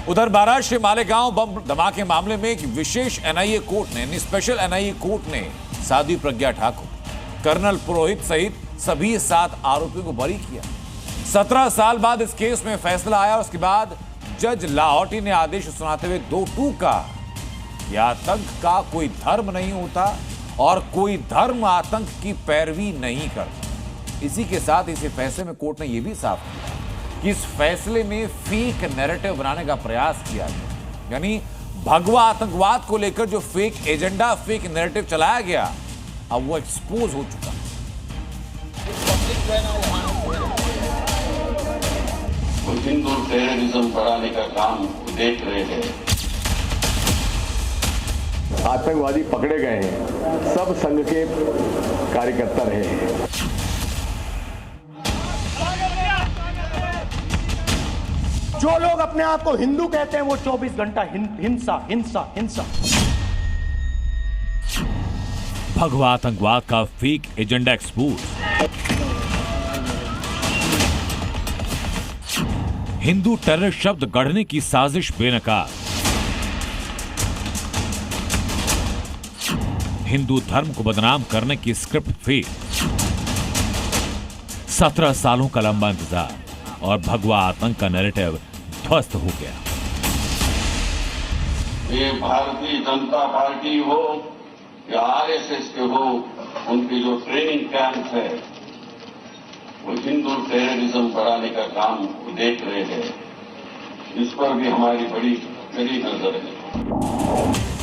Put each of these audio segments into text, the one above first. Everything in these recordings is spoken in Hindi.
उधर महाराष्ट्र मालेगांव बम धमाके मामले में एक विशेष एनआईए कोर्ट ने यानी स्पेशल एनआईए कोर्ट ने साध्वी प्रज्ञा ठाकुर, कर्नल पुरोहित सहित सभी 7 आरोपियों को बरी किया। 17 साल बाद इस केस में फैसला आया। उसके बाद जज लाहौटी ने आदेश सुनाते हुए 2-2 कहा कि आतंक का कोई धर्म नहीं होता और कोई धर्म आतंक की पैरवी नहीं करता। इसी के साथ इसी फैसले में कोर्ट ने यह भी साफ किया कि इस फैसले में फेक नैरेटिव बनाने का प्रयास किया गया, यानी भगवा आतंकवाद को लेकर जो फेक एजेंडा, फेक नैरेटिव चलाया गया, अब वो एक्सपोज हो चुका है। हिंदू टेररिज्म बढ़ाने का काम देख रहे हैं। आतंकवादी पकड़े गए हैं, सब संघ के कार्यकर्ता रहे हैं। जो लोग अपने आप को हिंदू कहते हैं वो 24 घंटा हिंसा हिंसा हिंसा। भगवा आतंकवाद का fake agenda expose. Hindu terror शब्द गढ़ने की साजिश बेनकाब। हिंदू धर्म को बदनाम करने की स्क्रिप्ट फेक। 17 सालों का लंबा इंतजार और भगवा आतंक का नैरेटिव ध्वस्त हो गया। ये भारतीय जनता पार्टी हो या आरएसएस के हो, उनकी जो ट्रेनिंग कैंप है वो हिंदू टेररिज्म बढ़ाने का काम देख रहे हैं। इस पर भी हमारी बड़ी कड़ी नजर है।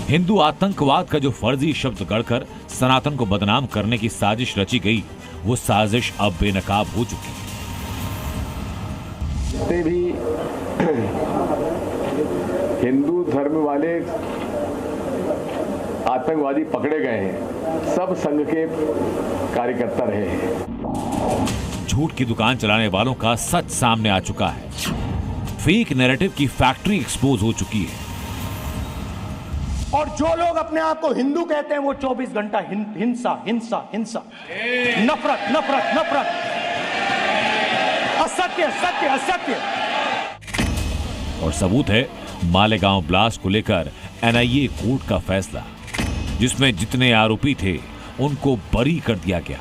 हिंदू आतंकवाद का जो फर्जी शब्द गढ़कर सनातन को बदनाम करने की साजिश रची गई, वो साजिश अब बेनकाब हो चुकी है। भी हिंदू धर्म वाले आतंकवादी पकड़े गए हैं, सब संघ के कार्यकर्ता रहे हैं। झूठ की दुकान चलाने वालों का सच सामने आ चुका है। फेक नैरेटिव की फैक्ट्री एक्सपोज हो चुकी है। और जो लोग अपने आप को हिंदू कहते हैं वो 24 घंटा हिंसा हिंसा हिंसा, नफरत नफरत नफरत, असत्य सत्य असत्य। और सबूत है मालेगांव ब्लास्ट को लेकर एनआईए कोर्ट का फैसला, जिसमें जितने आरोपी थे उनको बरी कर दिया गया,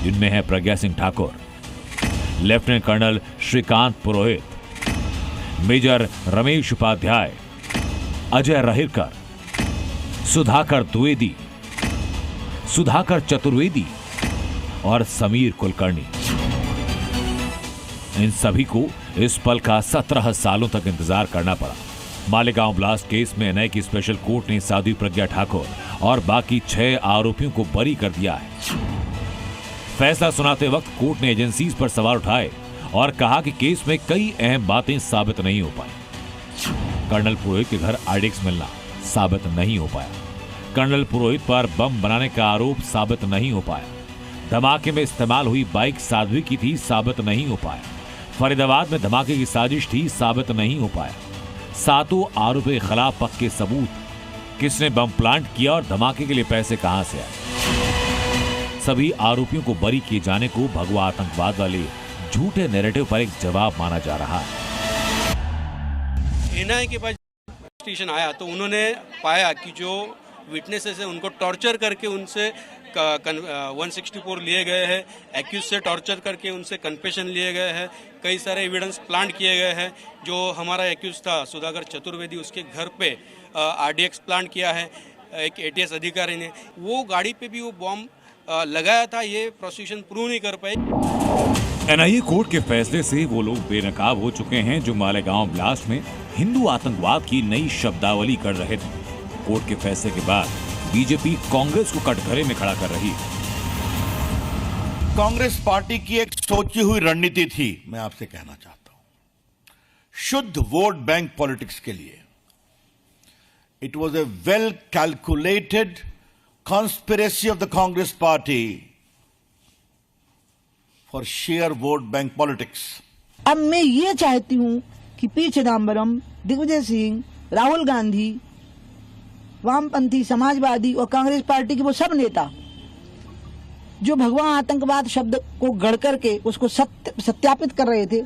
जिनमें है प्रज्ञा सिंह ठाकुर, लेफ्टिनेंट कर्नल श्रीकांत पुरोहित, मेजर रमेश उपाध्याय, अजय राहिरकर, सुधाकर द्विवेदी, सुधाकर चतुर्वेदी और समीर कुलकर्णी। इन सभी को इस पल का 17 सालों तक इंतजार करना पड़ा। मालेगांव ब्लास्ट केस में एनआईए की स्पेशल कोर्ट ने साध्वी प्रज्ञा ठाकुर और बाकी 6 आरोपियों को बरी कर दिया है। फैसला सुनाते वक्त कोर्ट ने एजेंसीज पर सवाल उठाए और कहा कि केस में कई अहम बातें साबित नहीं हो पाई। कर्नल पुरोहित के घर आरडीएक्स मिलना साबित नहीं हो पाया। कर्नल पुरोहित पर बम बनाने का आरोप साबित नहीं हो पाया। धमाके में इस्तेमाल हुई बाइक साध्वी की थी, साबित नहीं हो पाया। फरीदाबाद में धमाके की साजिश थी, साबित नहीं हो पाया। 7 आरोपियों के खिलाफ पक्के सबूत, किसने बम प्लांट किया और धमाके के लिए पैसे कहां से आए। सभी आरोपियों को बरी किए जाने को भगवा आतंकवाद वाले झूठे नैरेटिव पर एक जवाब माना जा रहा है। एनआईए के पास स्टेशन आया तो उन्होंने पाया कि जो विटनेसेस है उनको टॉर्चर करके उनसे 164 लिए गए हैं, एक्यूज से टॉर्चर करके उनसे कन्फेशन लिए गए हैं, कई सारे एविडेंस प्लांट किए गए हैं। जो हमारा एक्यूज था सुधाकर चतुर्वेदी, उसके घर पे आरडीएक्स प्लांट किया है एक एटीएस अधिकारी ने। वो गाड़ी पे भी वो बॉम्ब लगाया था, ये प्रोसिक्यूशन प्रूव नहीं कर पाई। एनआईए कोर्ट के फैसले से वो लोग बेनकाब हो चुके हैं जो मालेगांव ब्लास्ट में हिंदू आतंकवाद की नई शब्दावली कर रहे थे। कोर्ट के फैसले के बाद बीजेपी कांग्रेस को कटघरे में खड़ा कर रही है। कांग्रेस पार्टी की एक सोची हुई रणनीति थी, मैं आपसे कहना चाहता हूं, शुद्ध वोट बैंक पॉलिटिक्स के लिए। It was a well calculated conspiracy of the Congress party for share vote bank politics. अब मैं ये चाहती हूं कि पी चिदम्बरम, दिग्विजय सिंह, राहुल गांधी, वामपंथी, समाजवादी और कांग्रेस पार्टी के वो सब नेता जो भगवा आतंकवाद शब्द को गढ़ करके उसको सत्यापित कर रहे थे,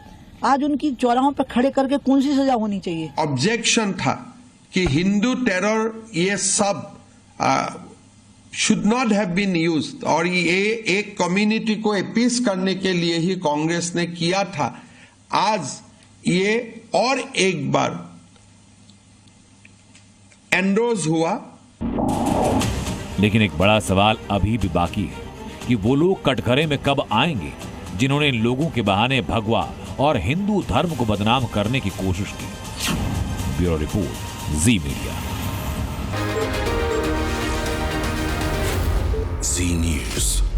आज उनकी चौराहों पर खड़े करके कौन सी सजा होनी चाहिए? ऑब्जेक्शन था कि हिंदू टेरर ये सब should not have been used, और ये एक कम्युनिटी को अपीस करने के लिए ही कांग्रेस ने किया था। आज ये और एक बार एंडोर्स हुआ। लेकिन एक बड़ा सवाल अभी भी बाकी है कि वो लोग कटघरे में कब आएंगे जिन्होंने इन लोगों के बहाने भगवा और हिंदू धर्म को बदनाम करने की कोशिश की। ब्यूरो रिपोर्ट, जी मीडिया। जी न्यूज़।